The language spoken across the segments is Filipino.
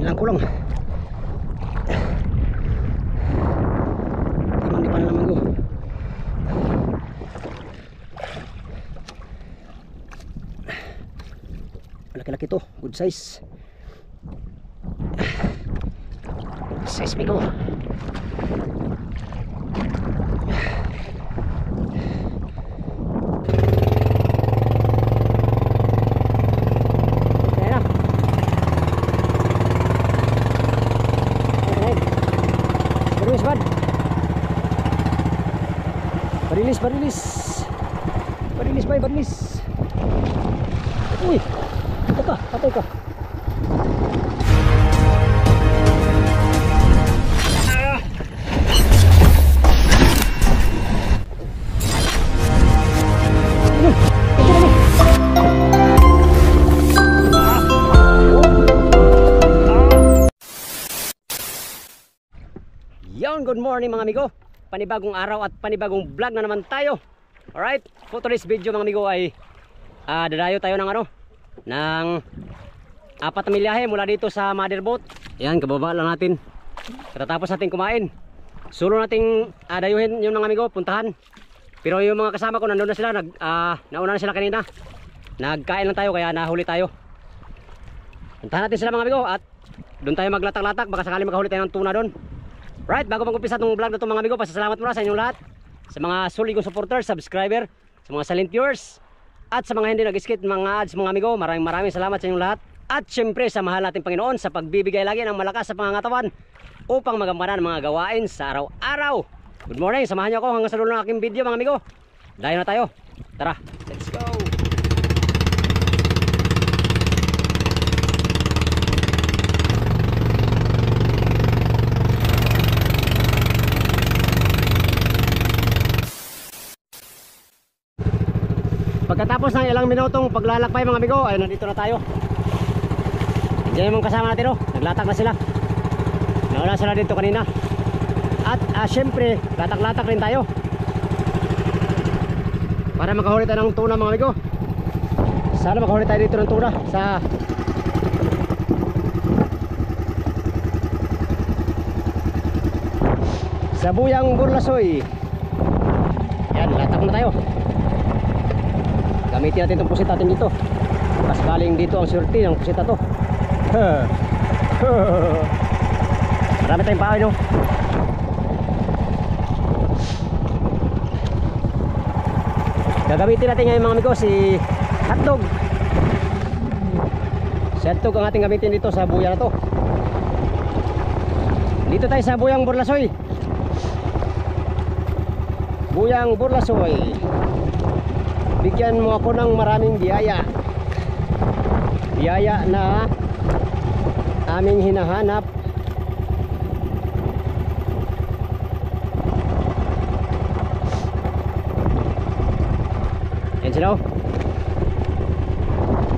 Kailangan ko lang. Timang di pa na naman ko. Malaki-laki to, good size. Good size migo. Barilis bay, barilis. Uy, ito ka, patay ka. Yon, good morning mga amigo. Panibagong araw at panibagong vlog na naman tayo. Alright, for today's video mga amigo ay dadayo tayo ng ng 4 na milyahe mula dito sa mother boat. Yan, kababa lang natin. Katatapos natin kumain. Solo nating dayuhin yung mga amigo, puntahan. Pero yung mga kasama ko nandun na sila, nauna na sila kanina. Nagkain lang tayo kaya nahuli tayo. Puntahan natin sila mga amigo at doon tayo maglatak-latak, baka sakali makahuli tayo ng tuna doon. Right, bago mag-umpisa itong vlog na ito mga amigo, pasasalamat muna sa inyong lahat. Sa mga suligong supporters, subscriber, sa mga silent viewers, at sa mga hindi nag-skip mga ads mga amigo, maraming salamat sa inyong lahat. At syempre sa mahal nating Panginoon sa pagbibigay lagi ng malakas sa pangangatawan upang magampanan ang mga gawain sa araw-araw. Good morning, samahan niyo ako hanggang sa dulo ng aking video mga amigo. Dayo na tayo, tara, let's go. Pagkatapos ng ilang minutong paglalakbay mga amigo, ay nandito na tayo. Diyan yung kasama natin, naglatak na sila. Nauna sila dito kanina. At syempre, latak-latak rin tayo para makahuli tayo ng tuna mga amigo. Sana makahuli tayo dito ng tuna sa Buyang Burlasoy. Yan, latak na tayo. Gamitin natin itong pusit natin dito. Mas galing dito ang surti ng pusit na to. Marami tayong pahay, no? Gagamitin natin ngayon mga amigo si hotdog. Si hotdog ang ating gamitin dito sa buya na to. Dito tayo sa Buyang Burlasoy. Buyang Burlasoy. Bigyan mo ako ng maraming biyaya. Biyaya na aming hinahanap. Yan sila,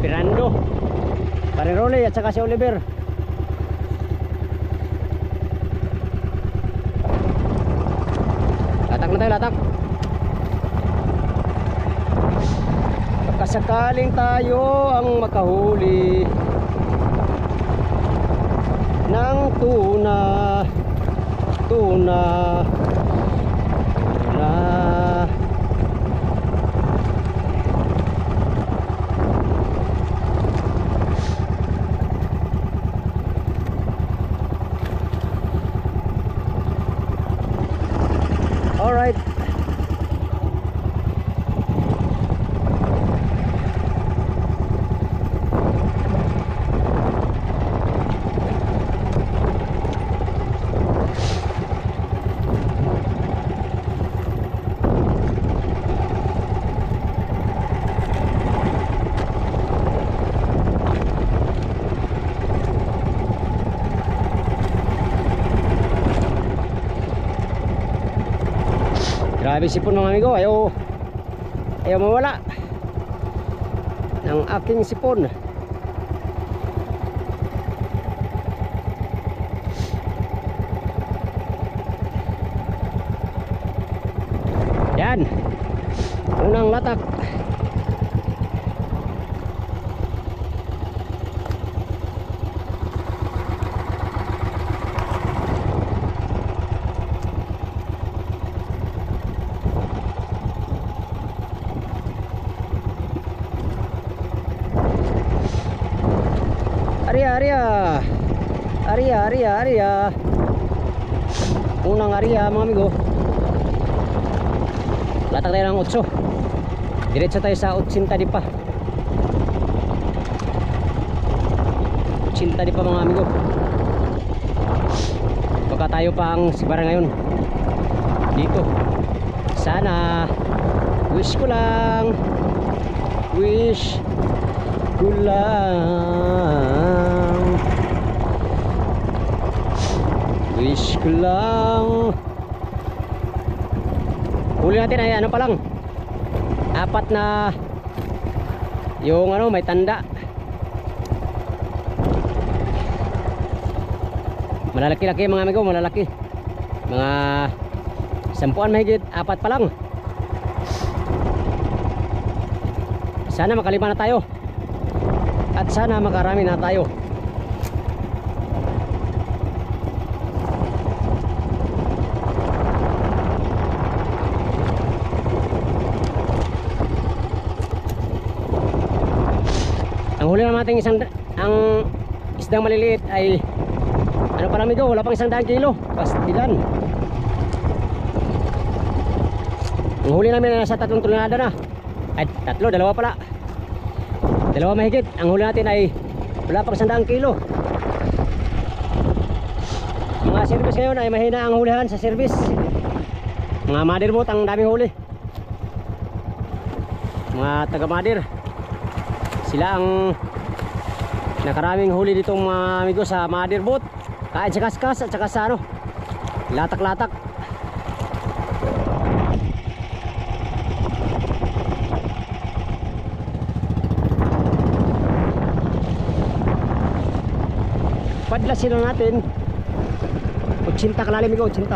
Fernando, Parirole at saka si Oliver. Latak na tayo, latak. Sakaling tayo ang makahuli ng tuna. Alright. Grabe sipon mga amigo, ayaw mawala ng aking sipon. Yan, unang latak. Aria. Unang aria mga amigo. Latag tayo ng 8. Diretso tayo sa 80 di pa. 80 di pa mga amigo. Baka tayo pa ang sibara ngayon dito. Sana wish ko lang huli natin ay ano pa lang, 4 na yung ano may tanda. Malalaki-laki mga amigo, malalaki. Mga 10 mahigit, 4 pa lang. Sana makalima na tayo. At sana makarami na tayo. Ang huli naman natin ang isdang maliliit ay ano pa namin ito, wala pang 100 kilo. Pastilan. Ang huli namin na nasa 3 tonelada na. Ay 3, 2 pala. 2 mahigit. Ang huli natin ay wala pang 100 kilo. Mga service ngayon ay mahina ang hulihan sa service. Mga motherboat ang daming huli. Mga taga mother, sila ang nakaraming huli ditong mga amigo sa motherboat. Kahit sa kaskas at saka sa ano, latak-latak. Padlasin na natin 80 kalalim amigo, 80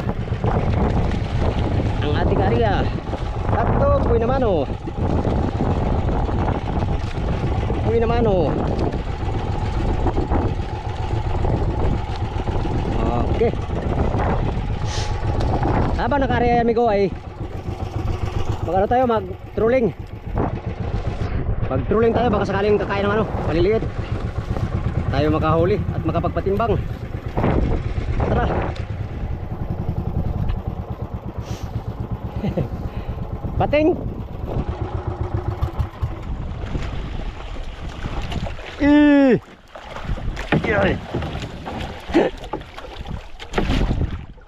ang ating area. Tatlo, puwi naman oh. Okay. Habang naka-area amigo ay mag-ano tayo, mag-trolling. Mag-trolling tayo, baka sakaling kakain ng ano, maliliit. Tayo makahuli at makapagpatimbang. Tara. Pating.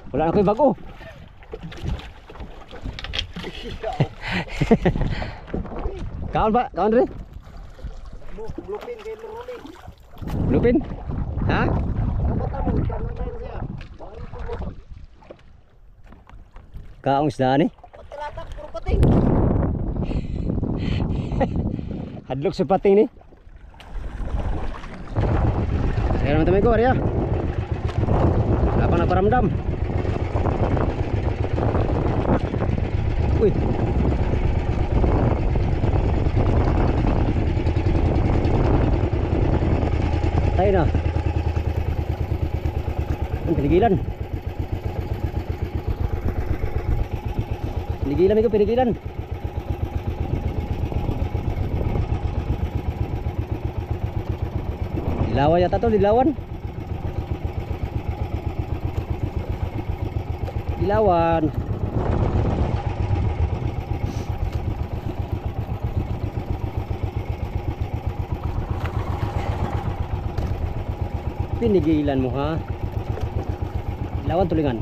Wala na ko yung bago. Kaon ba? Kaon rin? Blupin kay Luruli. Lupin? Ha? Kaong isda ni? Pagkalatak, puro pating. Hadlok sa pating ni. Kaya naman tayo ko, Arya. Wala pang naparamdam. Uy. Tayo na. Ang pinigilan. Pinigilan ito, pinigilan. Dilawan yata to, dilawan. Dilawan. Pinigilan mo ha. Dilawan tulingan.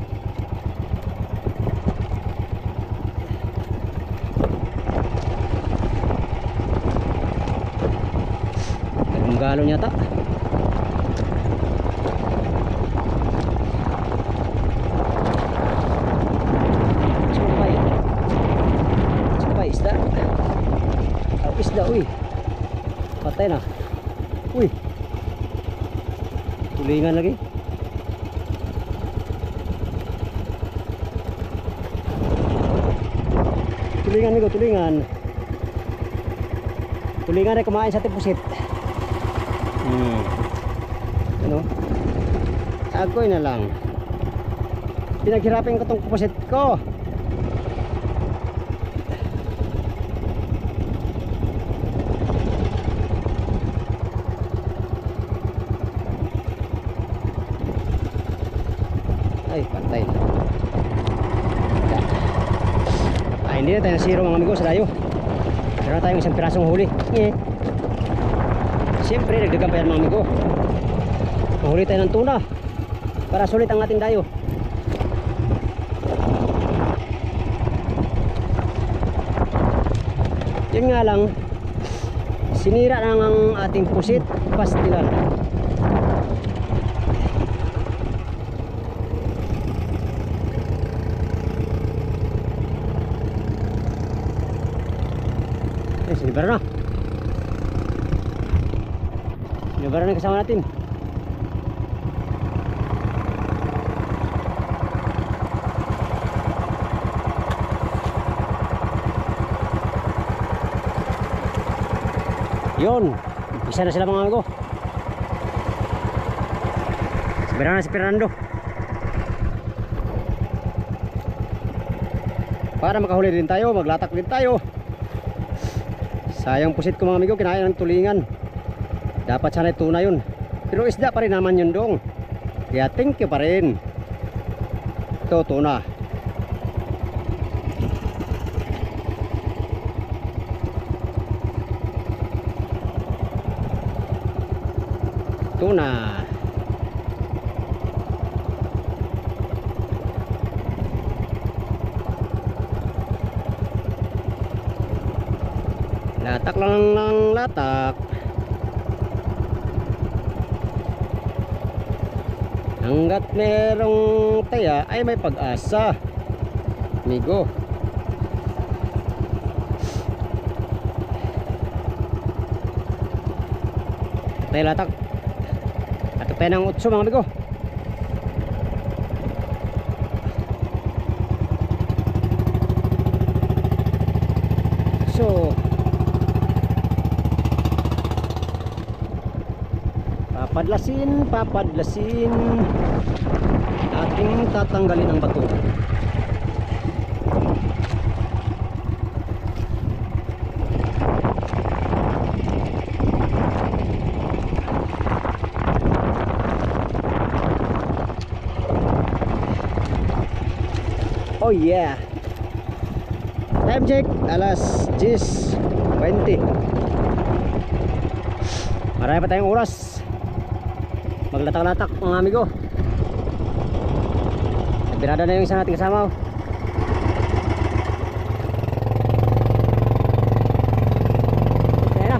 Ang galon yata. Isda, uy. Patay na. Uy. Tulingan lagi. Tulingan nih, tulingan. Tulingan ay kumain sa tipusit. Ano? Agoy na lang. Pinaghirapin ko tong pusit ko. Ay, pantay na. Ay, hindi na tayo nasiro mga amigo sa dayo. Meron na tayong isang pirasong huli. Siyempre, nagdagan pa yan mga amigo. Mahuli tayo ng tuna para sulit ang ating dayo. Yun nga lang, sinira na ang ating pusit pastilan. Sinibara na. Sinibara na yung kasama natin. Yun, isa na sila mga amigo. Sinibara na si Fernando. Para makahuli din tayo, maglatak din tayo. Sayang pusit ko mga amigo, kinain ng tulingan. Dapat sana tuna yun. Pero isda pa rin naman yun dong. Kaya thank you pa rin. Ito tuna. Tuna. Latak lang ng latak. Hanggat merong taya ay may pag-asa, amigo. Tayo latak. At tayo ng utso mga amigo. So papadlasin ating tatanggalin ang bato. Oh yeah, time check alas 10:20. Marami pa tayong oras maglatak-latak mga amigo. Birada na yung isa nating kasama. Ayan na.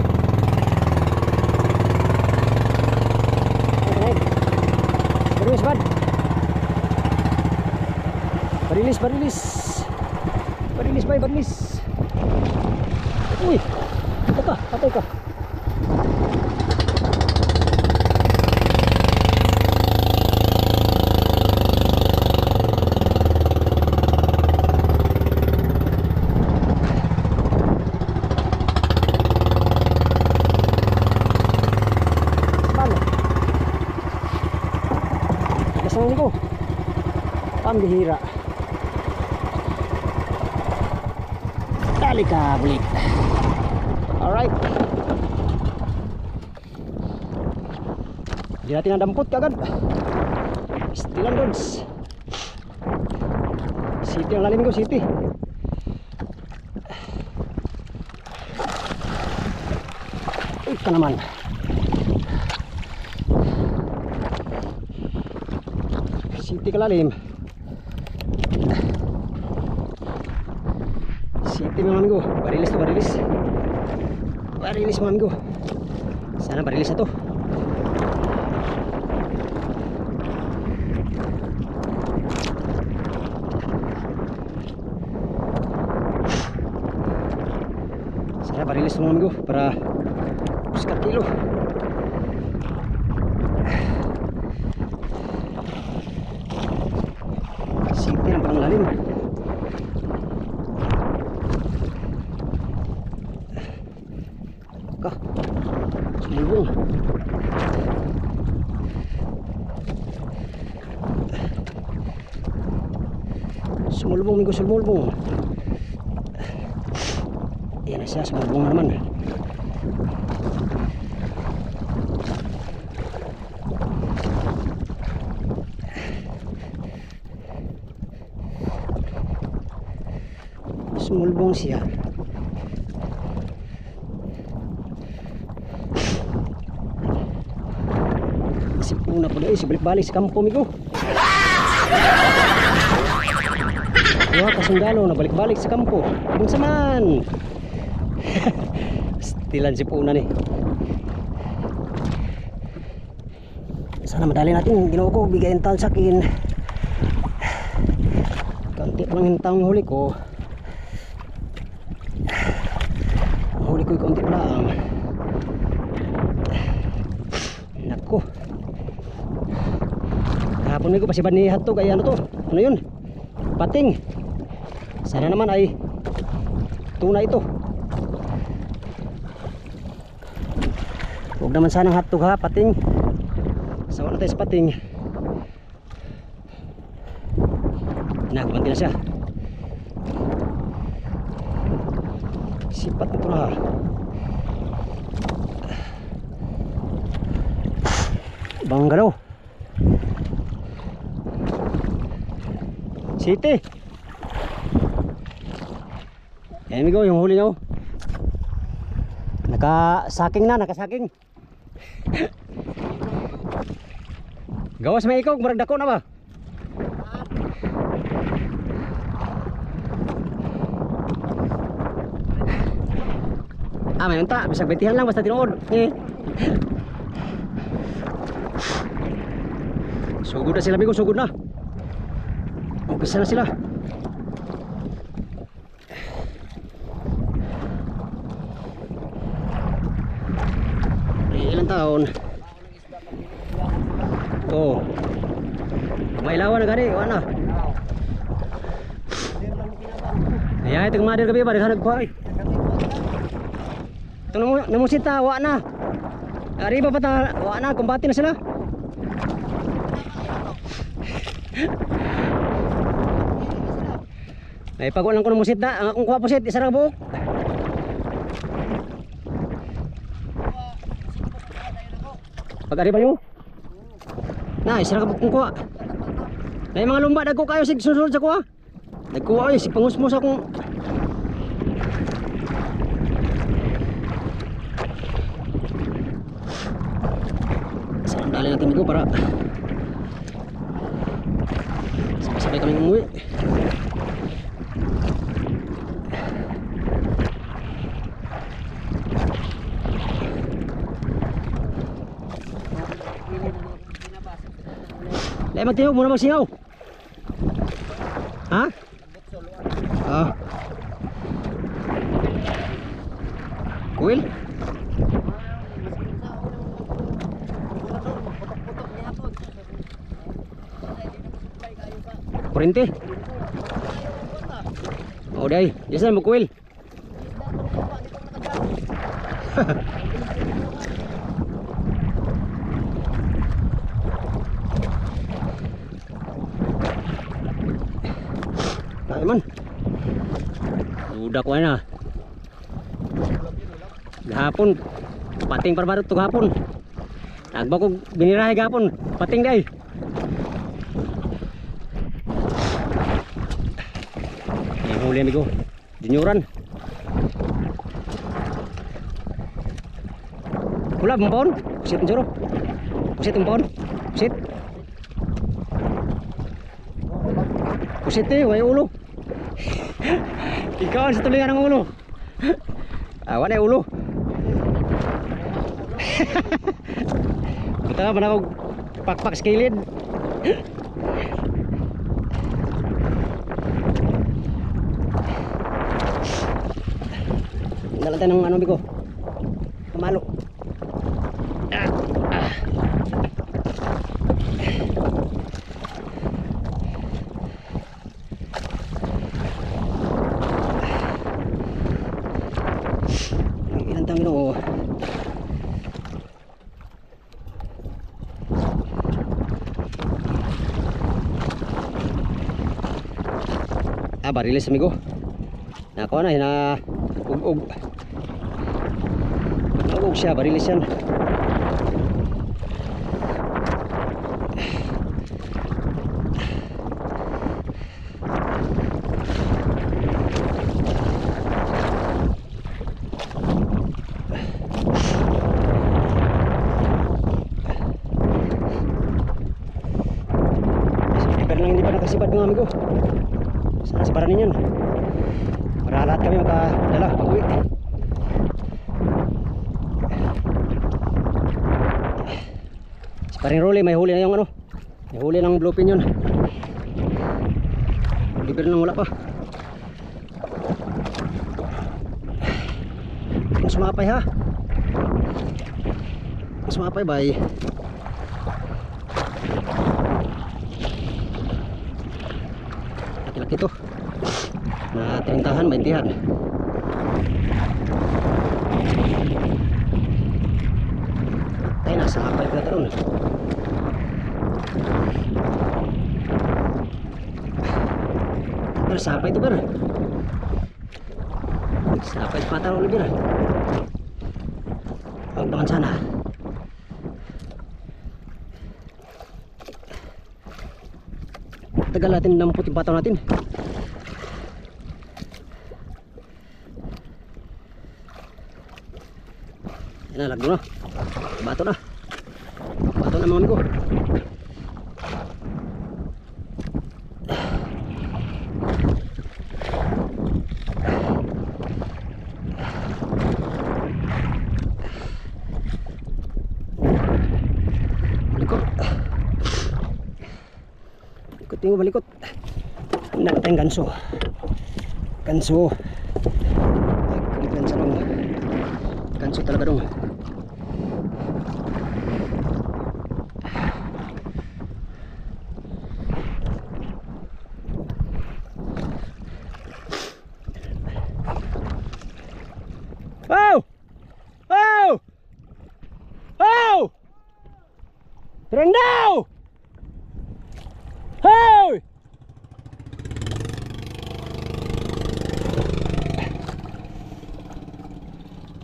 Barilis bad. Barilis. Barilis bay, barilis. Uy, patay ka. Ko pambihira. Dali ka balik. Alright, hindi natin nadampot kagad. Still ang dods. City ang lalim ko, city. Ito naman. City kalalim. City mga amigo. Barilis to barilis. Barilis mga amigo. Sana barilis na to. Sana barilis mga amigo para uskat kilo. City ng panglalim. Ka. Sumulbong. Sumulbong amigo, sumulbong. Yan na siya, sumulbong na naman. Sumulbong siya. Sipuna pa guys, balik-balik sa kampo migo. Wah, kasundalo na balik-balik sa kampo. Kung saman. Stilan sipuna ni. Sana madali natin. Ginawa ko, bigayin tal sa akin. Kanti pa lang hintang huli ko. Huli ko yung konti pa lang. Nako. Kahapon ko pasibad ni Hato. Kaya ano to? Ano yun? Pating. Sana naman ay tuna ito. Huwag naman sanang hotdog ha, pating. Sawa na tayo sa pating. Nagbanti na siya. Sipat ito na. Bangga daw. City. Yan migo, yung huli nyo. Nakasaking na, nakasaking. Gawas may ikog, marag dako na ba? May unta, bisag betihan lang basta tinuod. Sugod na sila migo, sugod na. Umpisa na sila. Ilang taon? Oh. May lawan na gani, wala. Ayan, itong madir gabi ba? Naghanag ko ay. Ito namusit na, wala na. Arriba pa ta, wala na, kumbati na sila. Ay pag walang ko namusit na, ang akong kuha po sit, isa ra buok. Pag-ariba nyo? Na, isa ra kong kuha. Ay mga lumba, nagko kayo sig susunod sa kuha. Nagkuha ay, sig pangusmos akong. Sarang dali natin migo para sabay kami umuwi. Dahil magtiyog muna magsingaw. Ha? Ah. Will? Kurente? Oh day, diyan mo kuil. Ay man. Udah ko na. Gahapon pating parbarot to gahapon. Nagba ko binirahe gahapon, pating day. Yung huli amigo, dinyuran. Pula bumpon, pusit njuro. Pusit bumpon, pusit. Pusit eh, way ulo. Ikaw sa tulingan ng ulo. Awan ay ulo. Buta ba na ako pakpak sa kilid. Dalan tayo ng ano bigo. Kamalo. Ginoo. Barilis amigo. Nako na hina ug siya, barilis yan. Sayang lang hindi pa nakasipad mga amigo. Sana siparan ninyo para lahat kami makadala pag uwi. Siparing Rolly, may huli na yung ano, may huli ng bluefin yun. Libre nang wala pa. Mas sumapay ha. Mas sumapay bay. Laki-laki to. Na tinintahan, maintihan. Tayo nasa kapay pala taron. Pero sapay ito ber. Sapay ito pataro ulit ber. Huwag naman sana. Tagal natin namput yung pataw natin. Yan na, lagdo na. Bato na. Bato na mga amigo. Balikot. Balikot yung balikot. Hindi na tayong ganso. Ganso. Ay, ganso dong. Ganso talaga dong. Wow! Wow! Wow! Rendaw! Hey!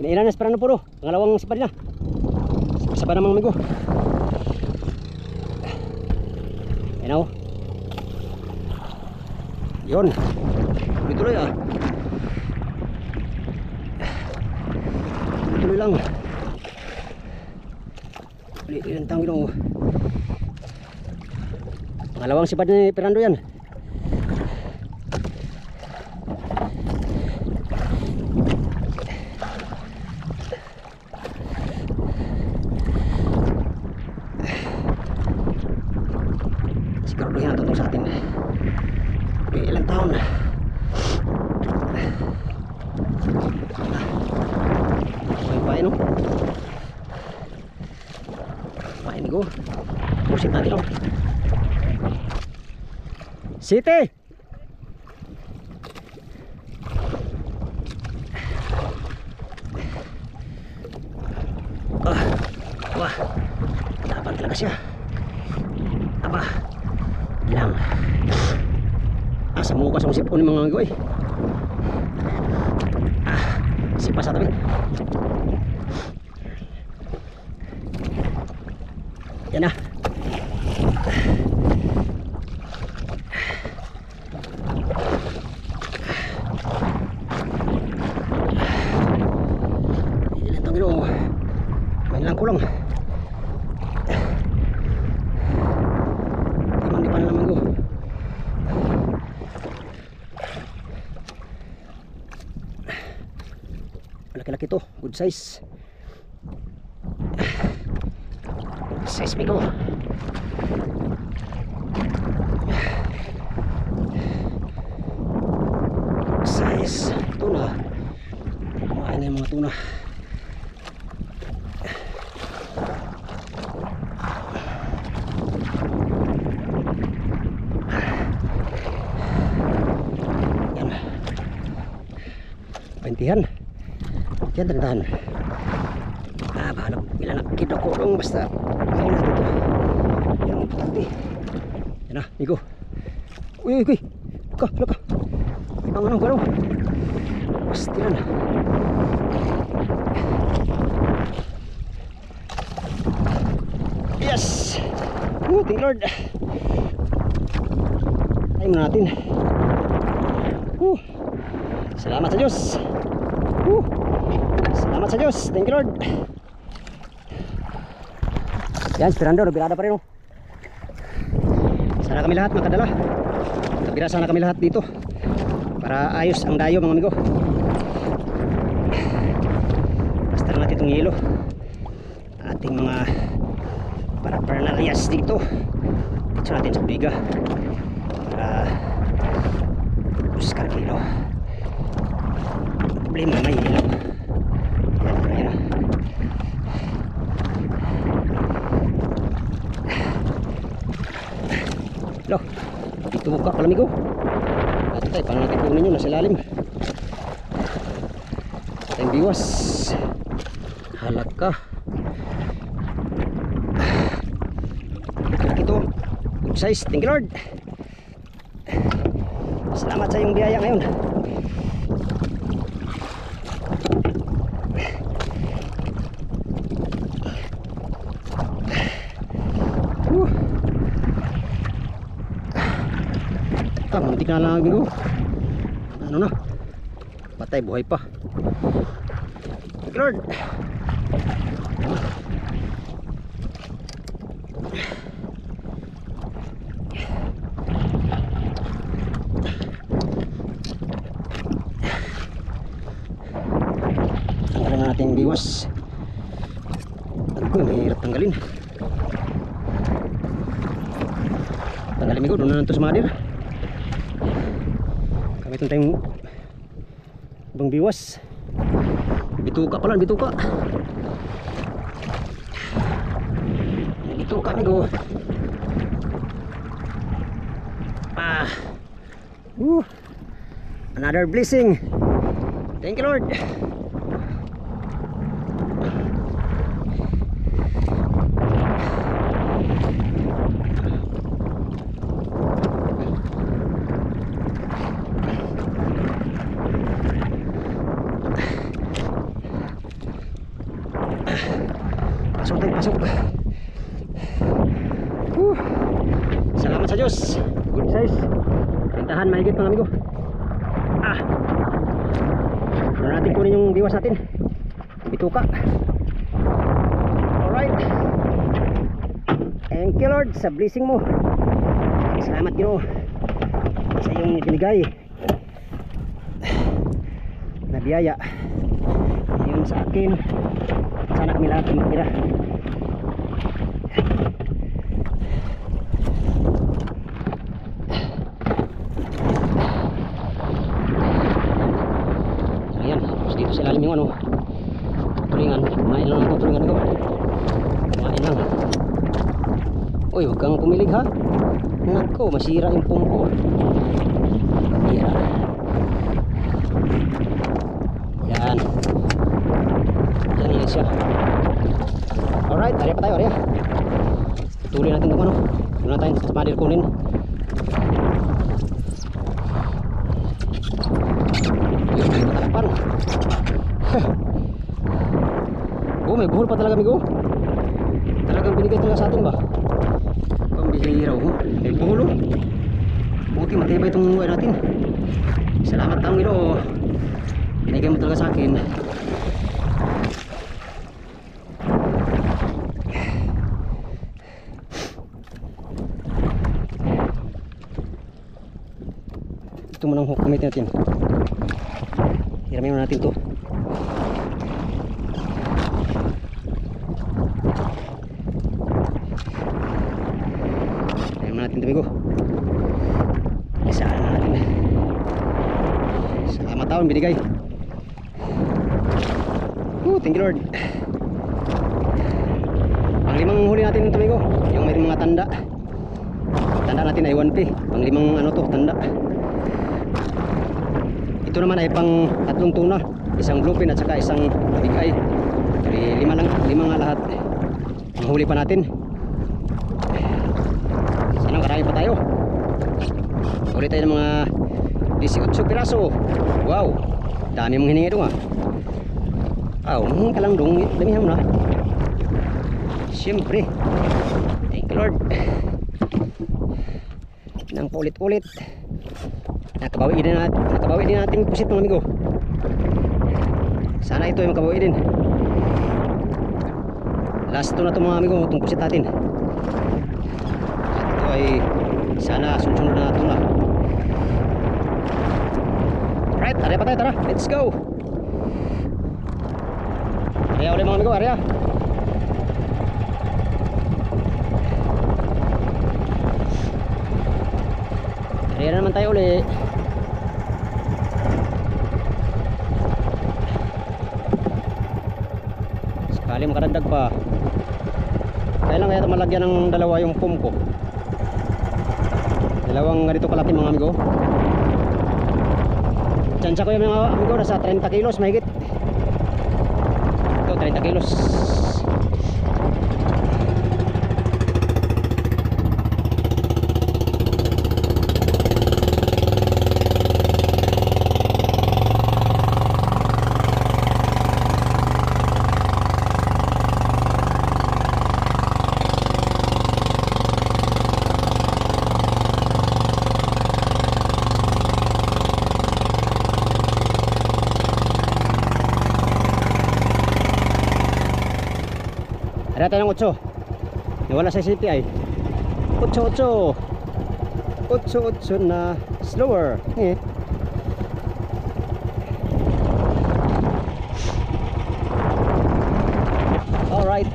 Kinailan na esperando puro. Pangalawang sipad na. Sipad na mga amigo. Ayan o. Yun. Tuloy-tuloy ah. Tuloy lang. Ilan tang ginoo. Pangalawang sipad ni Fernando yan. Siguro yan natutong sa atin. Ilang taon na. Pain no? Pain ko. Pusing natin no? City! Wah, dapat talaga siya. Apa? Lang. Asa mo ka sa sipon ng mga goy. Sipas sa tabi. Yan na. Ilan itong ginoo. Main lang kulang. Di pa naman ko. Malaki-laki to. Good size. Size bigo. Size tuna. Kumain na yung mga tuna. Yan. Paintihan. Yan, tandahan. Bahala ilan na kinakulong basta may natin ito. Yan ang importante. Yan na, Nico. Uy, uy, uy. Luka, luka. Ibang anong gano'n. Basta yan. Yes! Thank Lord. Tayo muna natin. Salamat sa Diyos. Salamat sa Diyos. Thank you Lord. Yan, Fernando, nagbirada pa rin oh. Sana kami lahat makadala. Kapira sana kami lahat dito para ayos ang dayo mga amigo. Basta na natin itong yelo, ating mga paraphernalias dito. Ito natin sa biga para buskar kilo. Problema may yelo. Yan. Loh, dito buka pala amigo. At tayo, paano natin kunin yun? Nasa ilalim. Tayong biwas. Halaka. Halak ito. Good size. Thank you Lord. Salamat sa iyong biyaya ngayon. Muntik na lang amigo. Ano na? Patay, buhay pa. Lord. Tanggalin na natin yung biwas. Ako, mahirap tanggalin. Tanggalin amigo, doon na lang ito sa madir. Ito tayong ibang biwas. Bituka pala, bituka. Bituka amigo. Another blessing. Thank you Lord. Pasok. Salamat sa Diyos. Good size. Pintahan mahigit mga amigo. Doon natin kunin yung biwas natin. Bituka. Alright. Thank you Lord sa blessing mo. Salamat Ginoo sa iyong binigay na biyaya. Yun sa akin. Sana kami lahat ay makira. Ayan, tapos dito sa ilalim yung ano, tulingan. Kumain lang ito, tulingan ito. Kumain lang. Uy, huwag kang pumilig ha. Nako, masira yung pungko. Masira. Yan. Yan siya. Alright, area pa tayo, area. Tuloy natin itong ano. Doon na tayo sa madir kunin. Matapan. Oh, may buhol pa talaga amigo. Talagang binigay talaga sa atin ba? Pambihira oh. May buhol oh. Buti matibay itong buhay natin. Salamat taong Ginoo. Binigay mo talaga sa akin. Ito mo ng hook gamitin natin. Hiramin mo natin to. Hiramin natin ito amigo. Isaan na natin. Salamat taon binigay. Thank you Lord. Ang limang huli natin ito amigo. Yung may mga tanda. Tanda natin ay 1P. Ang limang ano to, tanda. Ito naman ay pang tatlong tuna, isang bluefin at saka isang big eye. Lima nga lahat ang huli pa natin. Sana karami pa tayo. Huli tayo ng mga 18 piraso. Wow, dami mong hiningi doon humingi ka lang doon, damihan mo na. Siyempre. Thank you Lord. Nang paulit-ulit. Nakabawi din natin pusit mga amigo. Sana ito ay makabawi din. Last to na ito mga amigo, itong pusit natin. At ito ay Sana sunod na tuna. Right, area pa tayo, tara. Let's go. Area ulit mga amigo, area. Area na naman tayo ulit. Sakali makadagdag pa. Kailan kaya malagyan ng dalawa yung pump ko. Dalawang ganito kalaki mga amigo. Tsansya ko yung mga amigo, nasa 30 kilos mahigit. Ito 30 kilos. Ada tayo ng 8. Nawala sa city ay 8 na slower. Alright.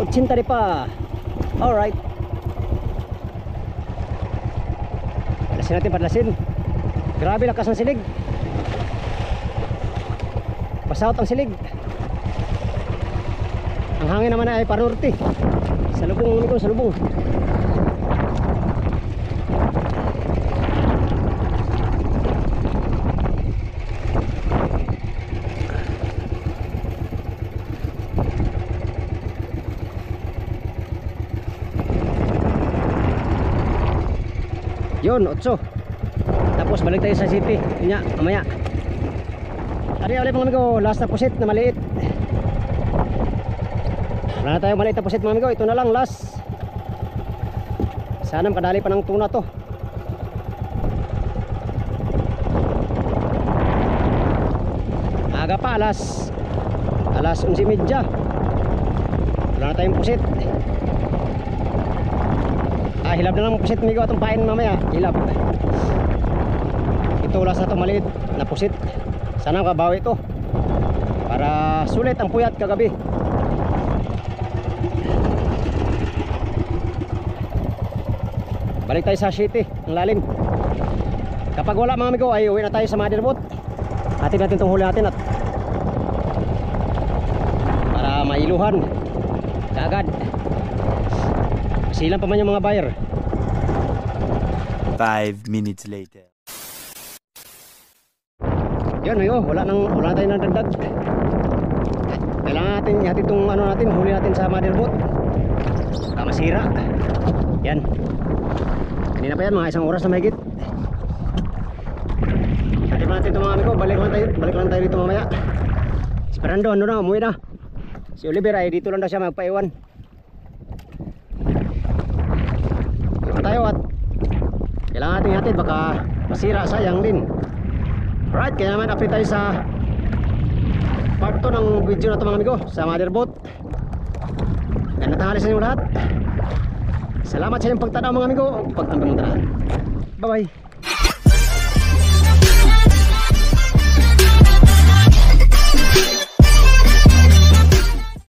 Cinta di pa. Alright. Padlasin natin, padlasin. Grabe lakas ng silig. Pasawat ang silig. Ang hangin naman ay parurti. Salubong amigo, salubong. Yun, 8. Tapos balik tayo sa city. Yun nga, mamaya. Tari ulit mga amigo, last na pusit na maliit. Wala na tayo maliit na pusit mga amigo, ito na lang last. Sana makadali pa ng tuna to. Aga pa, alas 11:30. Wala na tayong pusit. Hilab na lang pusit amigo, itong pain mamaya, hilab. Ito last na to maliit na pusit. Sana makabawi ito para sulit ang puyat kagabi. Balik tayo sa city, ang lalim. Kapag wala mga amigo ay uwi na tayo sa motherboat. Hatid natin itong huli natin at para mailuhan kaagad. Silang pa man yung mga buyer. 5 minutes later. Yan amigo, wala na tayong nagdagdag. Kailangan natin ihatid itong ano natin, huli natin sa motherboat. Baka masira. Yan. Kanina pa yan, mga 1 oras na mahigit. Hatid pa natin ito mga amigo, balik lang tayo dito mamaya. Si Fernando, ano na, umuwi na. Si Oliver ay dito lang daw siya magpaiwan. Dito tayo at kailangan natin ihatid, baka masira, sayang din. Right, kaya naman update tayo sa part 2 ng video na ito mga amigo, sa motherboat. Ganda tanghali sa inyo lahat. Salamat sa inyong pagtanaw mga amigo. Pagtambang mo. Bye bye.